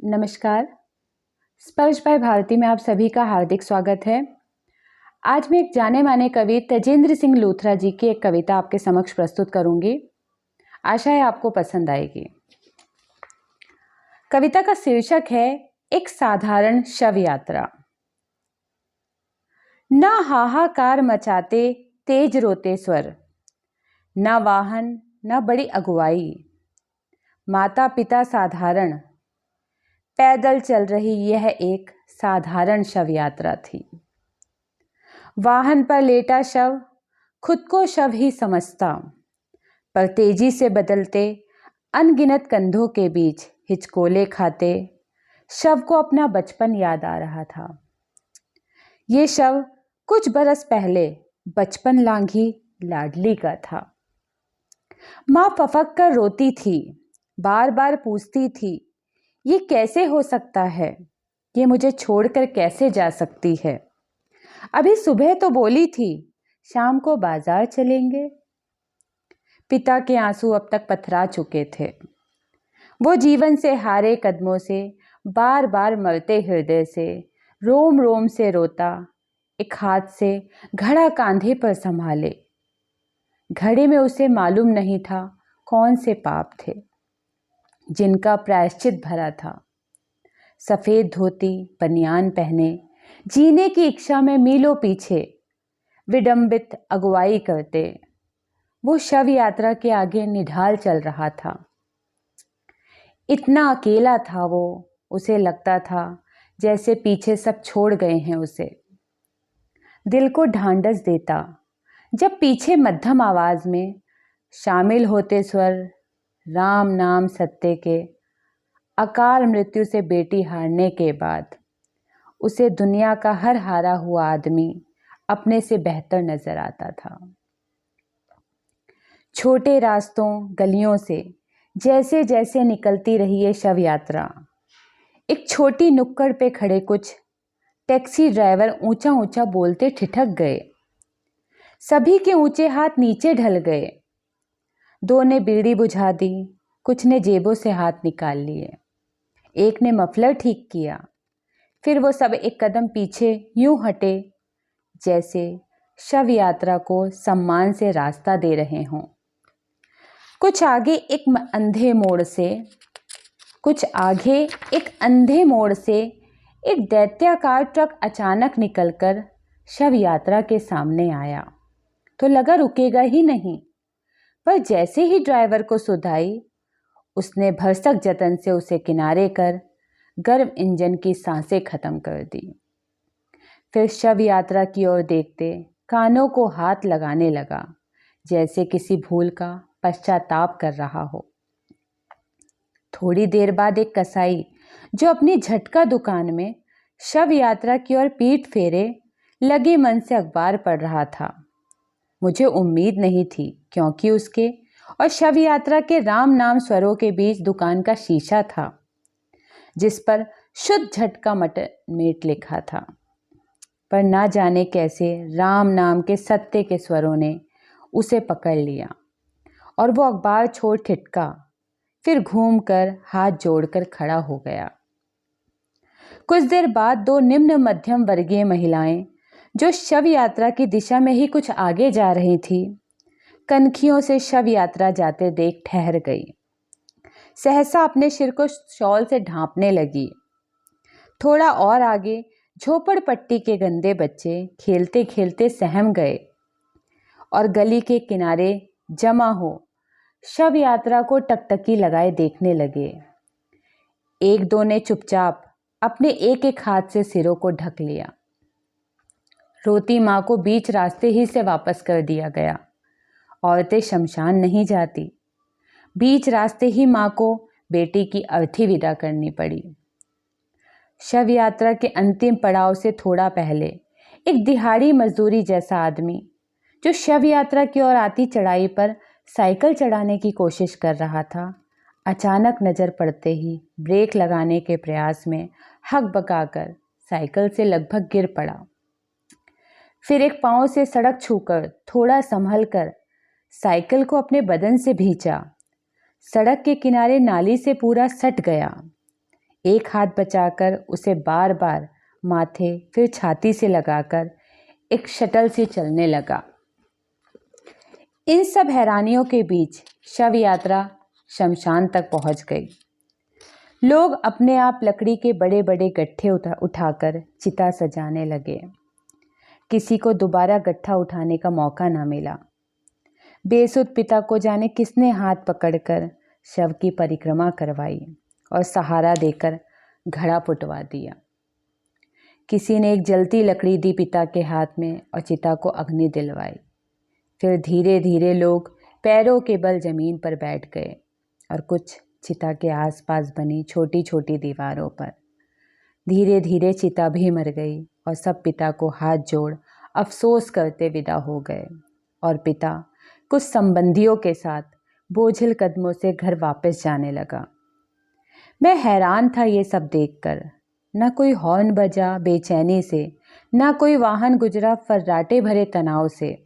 नमस्कार। स्पर्श बाय भारती में आप सभी का हार्दिक स्वागत है। आज मैं एक जाने माने कवि तेजेंद्र सिंह लूथरा जी की एक कविता आपके समक्ष प्रस्तुत करूंगी। आशा है आपको पसंद आएगी। कविता का शीर्षक है एक साधारण शव यात्रा। न हाहाकार मचाते तेज रोते स्वर, न वाहन न बड़ी अगुवाई, माता पिता साधारण, पैदल चल रही यह एक साधारण शव यात्रा थी। वाहन पर लेटा शव खुद को शव ही समझता, पर तेजी से बदलते अनगिनत कंधों के बीच हिचकोले खाते शव को अपना बचपन याद आ रहा था। ये शव कुछ बरस पहले बचपन लांघी लाडली का था। माँ फफक कर रोती थी, बार बार पूछती थी, ये कैसे हो सकता है, ये मुझे छोड़कर कैसे जा सकती है। अभी सुबह तो बोली थी शाम को बाजार चलेंगे। पिता के आंसू अब तक पथरा चुके थे। वो जीवन से हारे कदमों से, बार बार मरते हृदय से, रोम रोम से रोता, एक हाथ से घड़ा कांधे पर संभाले। घड़े में उसे मालूम नहीं था कौन से पाप थे जिनका प्रायश्चित भरा था। सफेद धोती बनियान पहने जीने की इच्छा में मीलों पीछे विडंबित अगुवाई करते वो शव यात्रा के आगे निढाल चल रहा था। इतना अकेला था वो, उसे लगता था जैसे पीछे सब छोड़ गए हैं उसे। दिल को ढांढस देता जब पीछे मध्यम आवाज में शामिल होते स्वर, राम नाम सत्य के, अकाल मृत्यु से बेटी हारने के बाद उसे दुनिया का हर हारा हुआ आदमी अपने से बेहतर नजर आता था। छोटे रास्तों गलियों से जैसे जैसे निकलती रही ये शव यात्रा, एक छोटी नुक्कड़ पे खड़े कुछ टैक्सी ड्राइवर ऊंचा ऊंचा बोलते ठिठक गए। सभी के ऊंचे हाथ नीचे ढल गए। दो ने बीड़ी बुझा दी, कुछ ने जेबों से हाथ निकाल लिए, एक ने मफलर ठीक किया। फिर वो सब एक कदम पीछे यूं हटे जैसे शव यात्रा को सम्मान से रास्ता दे रहे हों। कुछ आगे एक अंधे मोड़ से एक दैत्याकार ट्रक अचानक निकलकर शव यात्रा के सामने आया तो लगा रुकेगा ही नहीं, पर जैसे ही ड्राइवर को सुध आई उसने भरसक जतन से उसे किनारे कर गर्म इंजन की सांसें खत्म कर दी। फिर शव यात्रा की ओर देखते कानों को हाथ लगाने लगा जैसे किसी भूल का पश्चाताप कर रहा हो। थोड़ी देर बाद एक कसाई जो अपनी झटका दुकान में शव यात्रा की ओर पीठ फेरे लगे मन से अखबार पढ़ रहा था। मुझे उम्मीद नहीं थी क्योंकि उसके और शव यात्रा के राम नाम स्वरों के बीच दुकान का शीशा था जिस पर शुद्ध झटका मेट लिखा था। पर ना जाने कैसे राम नाम के सत्य के स्वरों ने उसे पकड़ लिया और वो अखबार छोड़ ठिठका, फिर घूमकर हाथ जोड़कर खड़ा हो गया। कुछ देर बाद दो निम्न मध्यम वर्गीय महिलाएं जो शव यात्रा की दिशा में ही कुछ आगे जा रही थी, कनखियों से शव यात्रा जाते देख ठहर गई। सहसा अपने सिर को शॉल से ढांपने लगी। थोड़ा और आगे झोपड़पट्टी के गंदे बच्चे खेलते खेलते सहम गए और गली के किनारे जमा हो शव यात्रा को टकटकी लगाए देखने लगे। एक दो ने चुपचाप अपने एक एक हाथ से सिरों को ढक लिया। रोती माँ को बीच रास्ते ही से वापस कर दिया गया। औरतें शमशान नहीं जाती। बीच रास्ते ही माँ को बेटी की अर्थी विदा करनी पड़ी। शव यात्रा के अंतिम पड़ाव से थोड़ा पहले एक दिहाड़ी मजदूरी जैसा आदमी जो शव यात्रा की ओर आती चढ़ाई पर साइकिल चढ़ाने की कोशिश कर रहा था, अचानक नजर पड़ते ही ब्रेक लगाने के प्रयास में हकबकाकर साइकिल से लगभग गिर पड़ा। फिर एक पांव से सड़क छूकर थोड़ा संभल कर साइकिल को अपने बदन से भींचा। सड़क के किनारे नाली से पूरा सट गया। एक हाथ बचाकर उसे बार बार माथे फिर छाती से लगाकर एक शटल से चलने लगा। इन सब हैरानियों के बीच शव यात्रा शमशान तक पहुंच गई। लोग अपने आप लकड़ी के बड़े बड़े गट्ठे उठाकर चिता सजाने लगे। किसी को दोबारा गट्ठा उठाने का मौका ना मिला। बेसुध पिता को जाने किसने हाथ पकड़कर शव की परिक्रमा करवाई और सहारा देकर घड़ा पुटवा दिया। किसी ने एक जलती लकड़ी दी पिता के हाथ में और चिता को अग्नि दिलवाई। फिर धीरे धीरे लोग पैरों के बल जमीन पर बैठ गए और कुछ चिता के आसपास बनी छोटी छोटी दीवारों पर। धीरे धीरे चिता भी मर गई और सब पिता को हाथ जोड़ अफसोस करते विदा हो गए और पिता कुछ संबंधियों के साथ बोझिल कदमों से घर वापस जाने लगा। मैं हैरान था ये सब देखकर। न कोई हॉर्न बजा बेचैनी से, न कोई वाहन गुजरा फर्राटे भरे तनाव से,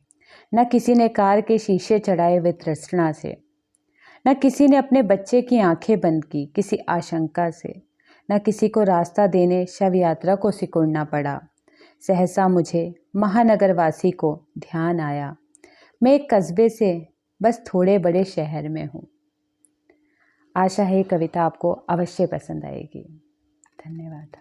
न किसी ने कार के शीशे चढ़ाए हुए तृष्णा से, न किसी ने अपने बच्चे की आंखें बंद की किसी आशंका से, न किसी को रास्ता देने शव यात्रा को सिकुड़ना पड़ा। सहसा मुझे महानगरवासी को ध्यान आया, मैं एक कस्बे से बस थोड़े बड़े शहर में हूँ। आशा है ये कविता आपको अवश्य पसंद आएगी। धन्यवाद।